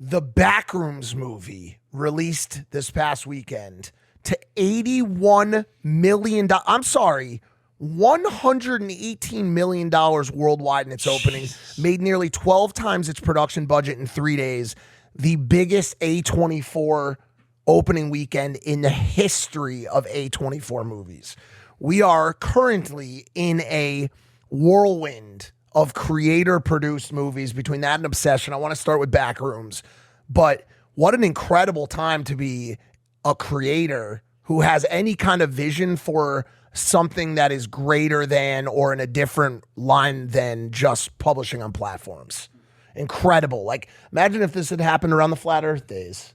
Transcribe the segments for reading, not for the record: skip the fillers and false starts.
The Backrooms movie released this past weekend to $81 million. I'm sorry, $118 million worldwide in its opening. Made nearly 12 times its production budget in 3 days. The biggest A24 opening weekend in the history of A24 movies. We are currently in a whirlwind of creator-produced movies. Between that and Obsession, I want to start with Backrooms. But what an incredible time to be a creator who has any kind of vision for something that is greater than or in a different line than just publishing on platforms. Incredible. Like, imagine if this had happened around the Flat Earth days.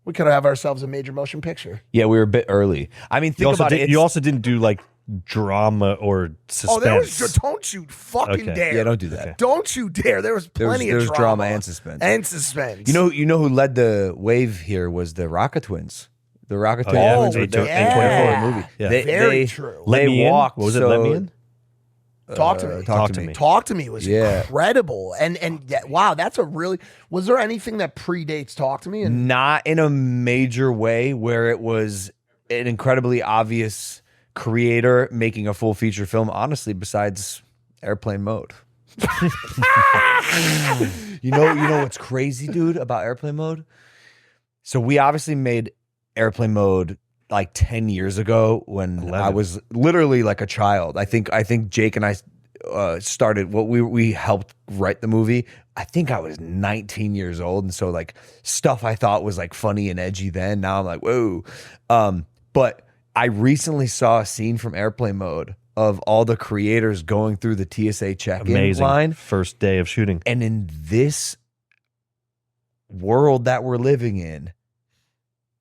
We could have ourselves a major motion picture. Yeah, we were a bit early. I mean, think about it. You also didn't do like drama or suspense. Oh, there was, don't you fucking dare. Yeah, don't do that. Okay. Don't you dare. There was plenty of drama and suspense. And suspense. You know who led the wave here was the Rocket Twins. The Rocket Twins were the yeah. A24 movie. Yeah. Very true. They walked. What was it? Let Me In? Talk to me. Talk to Me. Talk to Me was incredible. And wow, that's a really, was there anything that predates Talk to Me? And not in a major way where it was an incredibly obvious creator making a full feature film, honestly, besides Airplane Mode. you know what's crazy, dude, about Airplane Mode? So we obviously made Airplane Mode like 10 years ago when 11. I was literally like a child. I think Jake and I started we helped write the movie. I think I was 19 years old, and so like stuff I thought was like funny and edgy then, now I'm like, whoa. But I recently saw a scene from Airplane Mode of all the creators going through the TSA check-in line. First day of shooting. And in this world that we're living in,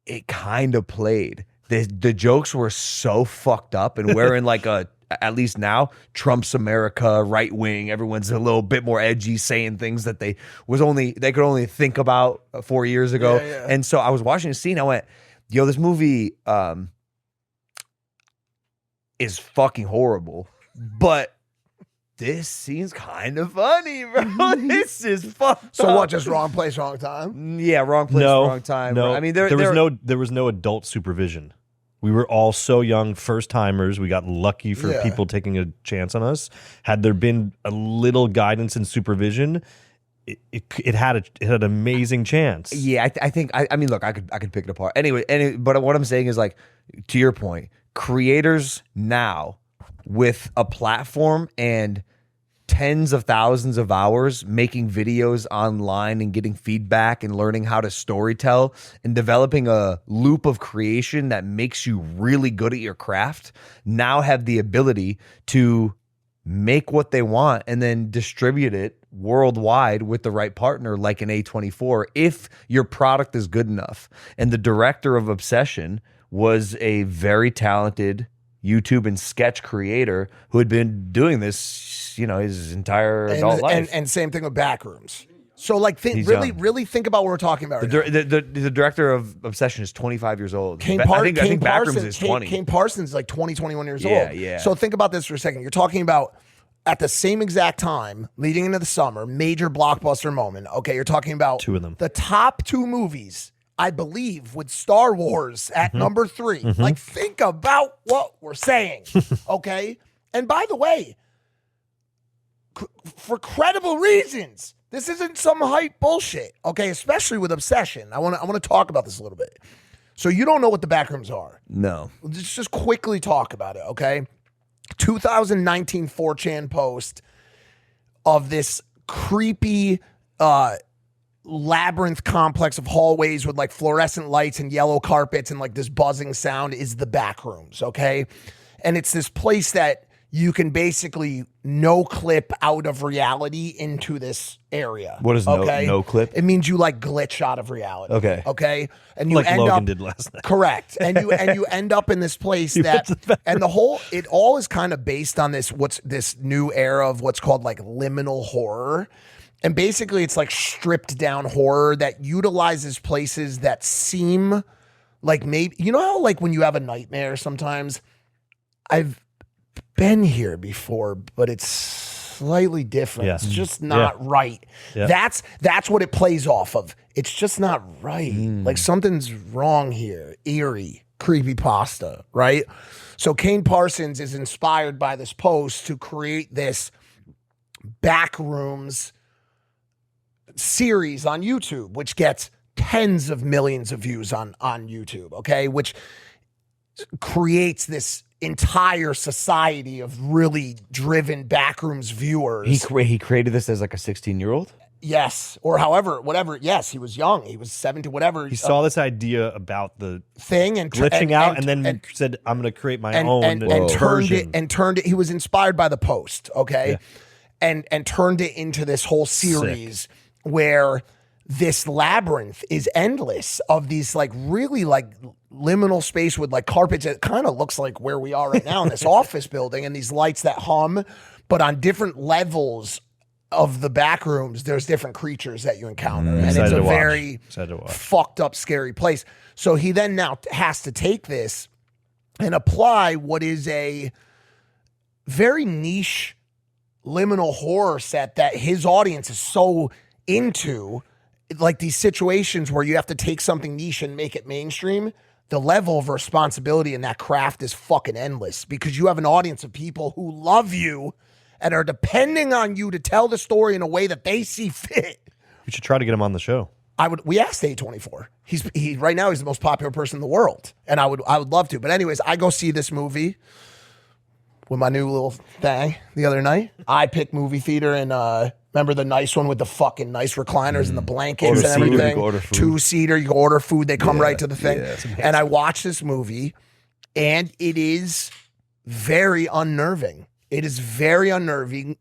it kind of played. The jokes were so fucked up, and we're in like at least now, Trump's America, right wing, everyone's a little bit more edgy, saying things that they could only think about 4 years ago. Yeah. And so I was watching the scene, I went, yo, this movie is fucking horrible, but this scene's kind of funny, bro. This is fucked so up. what, just wrong place, wrong time? Yeah, wrong place, wrong time. No, I mean, there was no adult supervision. We were all so young, first timers. We got lucky for people taking a chance on us. Had there been a little guidance and supervision, it had an amazing chance. Yeah, I think I mean, look, I could pick it apart anyway. But what I'm saying is, like, to your point, creators now with a platform and tens of thousands of hours making videos online and getting feedback and learning how to storytell and developing a loop of creation that makes you really good at your craft now have the ability to make what they want and then distribute it worldwide with the right partner like an A24 if your product is good enough. And the director of Obsession was a very talented YouTube and sketch creator who had been doing this, his entire adult life. And same thing with Backrooms. So like, really think about what we're talking about. The director of Obsession is 25 years old. I think Backrooms is 20. Kane Parsons is like 20, 21 years old. Yeah. So think about this for a second. You're talking about at the same exact time, leading into the summer, major blockbuster moment. Okay, you're talking about two of them. The top two movies, I believe, with Star Wars at number 3. Like, think about what we're saying, okay? And by the way, for credible reasons, this isn't some hype bullshit, okay? Especially with Obsession. I want to talk about this a little bit. So you don't know what the Backrooms are. No. Let's just quickly talk about it, okay? 2019 4chan post of this creepy labyrinth complex of hallways with like fluorescent lights and yellow carpets and like this buzzing sound is the Backrooms, okay? And it's this place that you can basically no clip out of reality into this area. What is no clip? It means you like glitch out of reality. Okay. And you like end Logan up, did last night. Correct. And you end up in this place that, and it all is kind of based on this new era of what's called like liminal horror. And basically it's like stripped down horror that utilizes places that seem like maybe, you know how like when you have a nightmare sometimes, I've been here before, but it's slightly different. Yeah. It's just not right. Yeah. That's what it plays off of. It's just not right. Like something's wrong here. Eerie, creepypasta, right? So Kane Parsons is inspired by this post to create this Backrooms series on YouTube, which gets tens of millions of views on YouTube, okay? Which creates this entire society of really driven Backrooms viewers. He created this as like a 16-year-old? Yes, or however, whatever. Yes, he was young. He was 17, whatever. He saw this idea about the thing and glitching out, and then said, "I'm going to create my own and version." turned it. He was inspired by the post, okay, and turned it into this whole series where this labyrinth is endless of these like really like liminal space with like carpets. It kind of looks like where we are right now in this office building, and these lights that hum, but on different levels of the Backrooms, there's different creatures that you encounter, and it's a very fucked up, scary place. So he then now has to take this and apply what is a very niche liminal horror set that his audience is so into, like these situations where you have to take something niche and make it mainstream. The level of responsibility in that craft is fucking endless because you have an audience of people who love you and are depending on you to tell the story in a way that they see fit. You should try to get him on the show. We asked A24. He right now he's the most popular person in the world, and I would love to. But anyways, I go see this movie with my new little thing the other night. I picked movie theater and remember the nice one with the fucking nice recliners and the blankets and everything. Two-seater, you can order food, they come right to the thing. And I watched this movie, and it is very unnerving. It is very unnerving,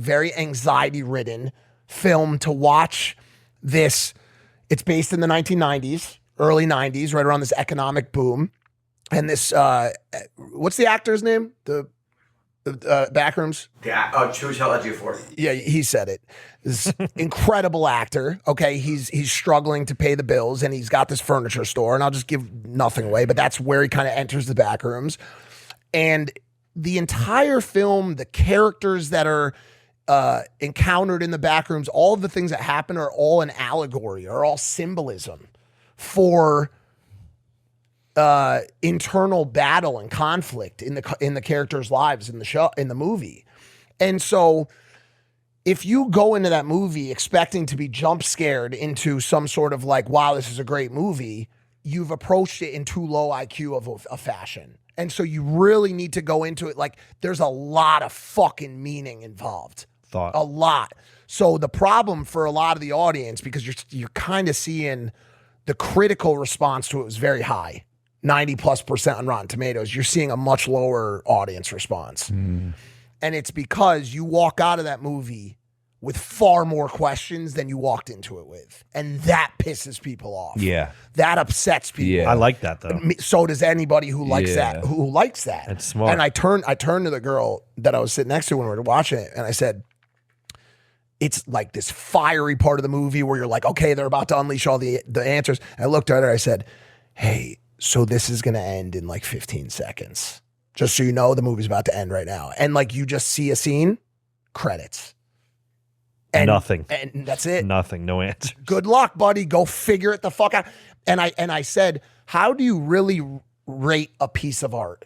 very anxiety-ridden film to watch this. It's based in the 1990s, early 90s, right around this economic boom. And this, what's the actor's name? The Backrooms? Yeah, he said it. This incredible actor. Okay, he's struggling to pay the bills, and he's got this furniture store. And I'll just give nothing away, but that's where he kind of enters the Backrooms. And the entire film, the characters that are encountered in the Backrooms, all of the things that happen are all an allegory, are all symbolism for internal battle and conflict in the characters' lives in the movie. And so if you go into that movie expecting to be jump scared into some sort of like, wow, this is a great movie, you've approached it in too low IQ of a fashion. And so you really need to go into it like there's a lot of fucking meaning involved. A lot. So the problem for a lot of the audience, because you're kind of seeing the critical response to it was very high. 90+% on Rotten Tomatoes, you're seeing a much lower audience response. And it's because you walk out of that movie with far more questions than you walked into it with. And that pisses people off. Yeah. That upsets people. Yeah. I like that though. So does anybody who likes that, who likes that. That's smart. And I turned to the girl that I was sitting next to when we were watching it, and I said, it's like this fiery part of the movie where you're like, okay, they're about to unleash all the answers. And I looked at her, I said, hey, so this is going to end in like 15 seconds. Just so you know, the movie's about to end right now. And like you just see a scene, credits. And nothing. And that's it. Nothing. No answer. Good luck, buddy. Go figure it the fuck out. And I said, how do you really rate a piece of art?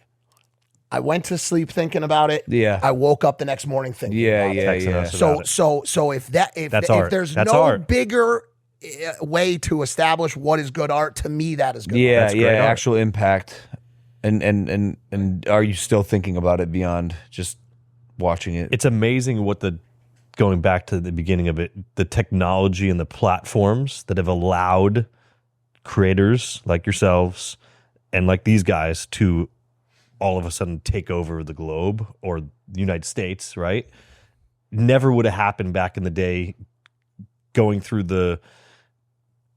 I went to sleep thinking about it. Yeah. I woke up the next morning thinking about it. So if there's no bigger way to establish what is good art, to me that is good art. Yeah, actual impact. And are you still thinking about it beyond just watching it? It's amazing what going back to the beginning of it, the technology and the platforms that have allowed creators like yourselves and like these guys to all of a sudden take over the globe or the United States, right? Never would have happened back in the day going through the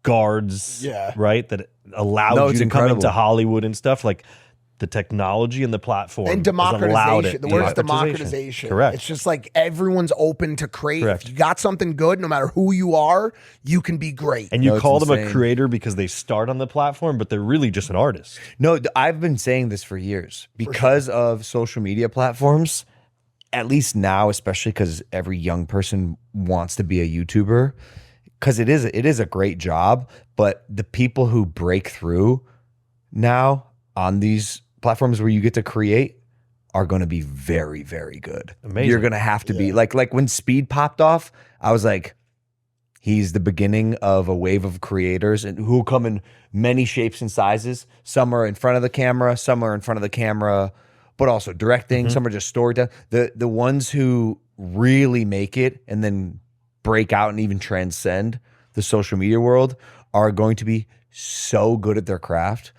guards, right? That allowed you to come into Hollywood and stuff. Like the technology and the platform and democratization. The word is democratization. Correct. It's just like everyone's open to create. Correct. If you got something good, no matter who you are, you can be great. And you call them a creator because they start on the platform, but they're really just an artist. No, I've been saying this for years. Because of social media platforms, at least now, especially because every young person wants to be a YouTuber, because it is a great job, but the people who break through now on these platforms where you get to create are going to be very, very good. Amazing. You're going to have to be like when Speed popped off, I was like, he's the beginning of a wave of creators and who come in many shapes and sizes. Some are in front of the camera, some are in front of the camera, but also directing. Some are just storytelling. The ones who really make it and then break out and even transcend the social media world are going to be so good at their craft.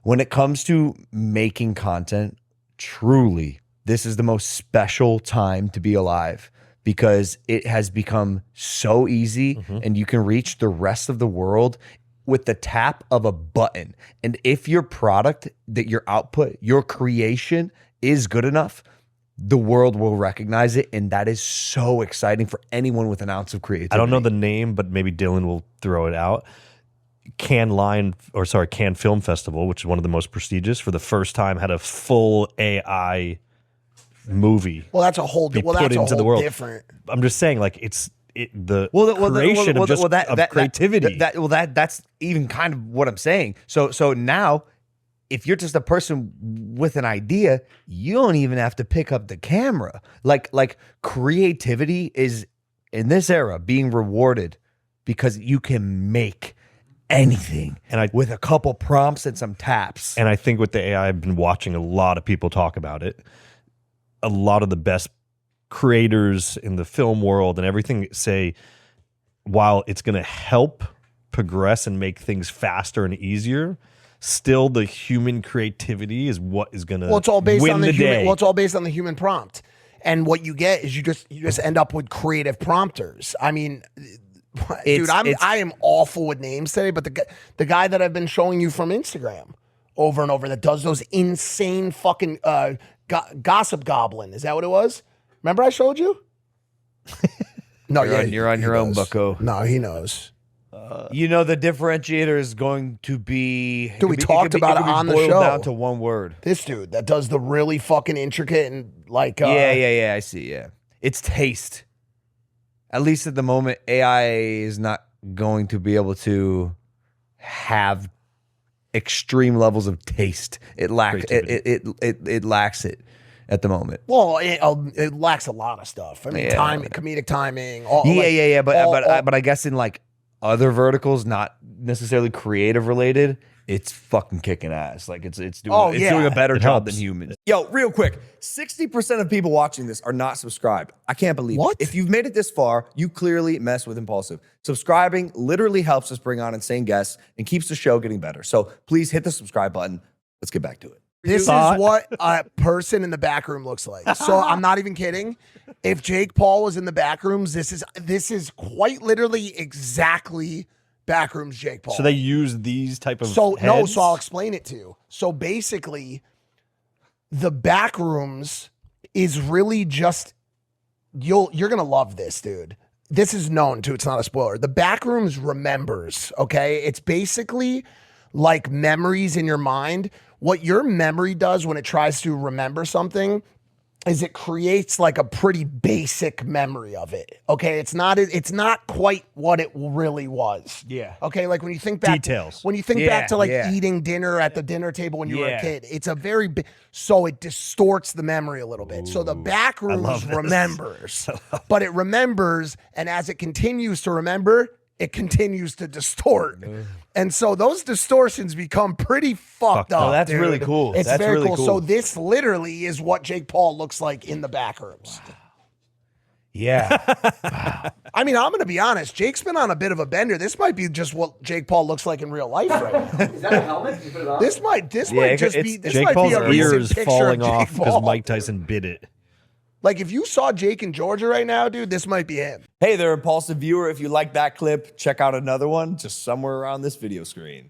When it comes to making content, truly, this is the most special time to be alive because it has become so easy and you can reach the rest of the world with the tap of a button. And if your product, that your output, your creation is good enough, the world will recognize it. And that is so exciting for anyone with an ounce of creativity. I don't know the name, but maybe Dylan will throw it out. Cannes Film Festival, which is one of the most prestigious, for the first time had a full AI movie. Well, that's a whole different. I'm just saying, like the creation of creativity. That's even kind of what I'm saying. So now, if you're just a person with an idea, you don't even have to pick up the camera. Like creativity is in this era being rewarded because you can make anything with a couple prompts and some taps. And I think with the AI, I've been watching a lot of people talk about it. A lot of the best creators in the film world and everything say, while it's going to help progress and make things faster and easier, still the human creativity is what is going to it's all based win on the day. Well, it's all based on the human prompt. And what you get is you just end up with creative prompters. I mean, dude, I am awful with names today, but the guy that I've been showing you from Instagram over and over that does those insane fucking gossip goblin. Is that what it was? Remember I showed you? No, you're on your own, bucko. No, he knows. The differentiator is going to be. Dude, we talked about it on the show. Down to one word. This dude that does the really fucking intricate and like. I see. Yeah, it's taste. At least at the moment, AI is not going to be able to have extreme levels of taste. It lacks it lacks it at the moment. Well, it lacks a lot of stuff. I mean, comedic timing. But I guess in like other verticals, not necessarily creative related, it's fucking kicking ass. Like it's doing a better job than humans. Yo, real quick, 60% of people watching this are not subscribed. I can't believe What? it. If you've made it this far, you clearly mess with Impaulsive. Subscribing literally helps us bring on insane guests and keeps the show getting better. So please hit the subscribe button. Let's get back to it. This is what a person in the back room looks like. So I'm not even kidding. If Jake Paul was in the back rooms, this is quite literally exactly Backrooms Jake Paul. So they use these type of so heads? I'll explain it to you. So basically, the Backrooms is really just you're gonna love this, dude. This is known too. It's not a spoiler. The Backrooms remembers. Okay, it's basically like memories in your mind. What your memory does when it tries to remember something is it creates like a pretty basic memory of it. Okay, it's not quite what it really was. Yeah. Okay, like when you think back Details. when you think back to like eating dinner at the dinner table when you were a kid, it's a very so it distorts the memory a little bit. So the Backrooms remembers, but it remembers, and as it continues to remember, it continues to distort. And so those distortions become pretty fucked up. Oh, that's dude. really cool. It's That's very really cool. cool. So this literally is what Jake Paul looks like in the Backrooms. Yeah. I mean, I'm going to be honest. Jake's been on a bit of a bender. This might be just what Jake Paul looks like in real life right now. Is that a helmet? You put it on? This might just be this Jake might Paul's be a recent ears picture falling of Jake off because Paul. Mike Tyson bit it. Like if you saw Jake in Georgia right now, dude, this might be him. Hey there, Impulsive viewer. If you like that clip, check out another one just somewhere around this video screen.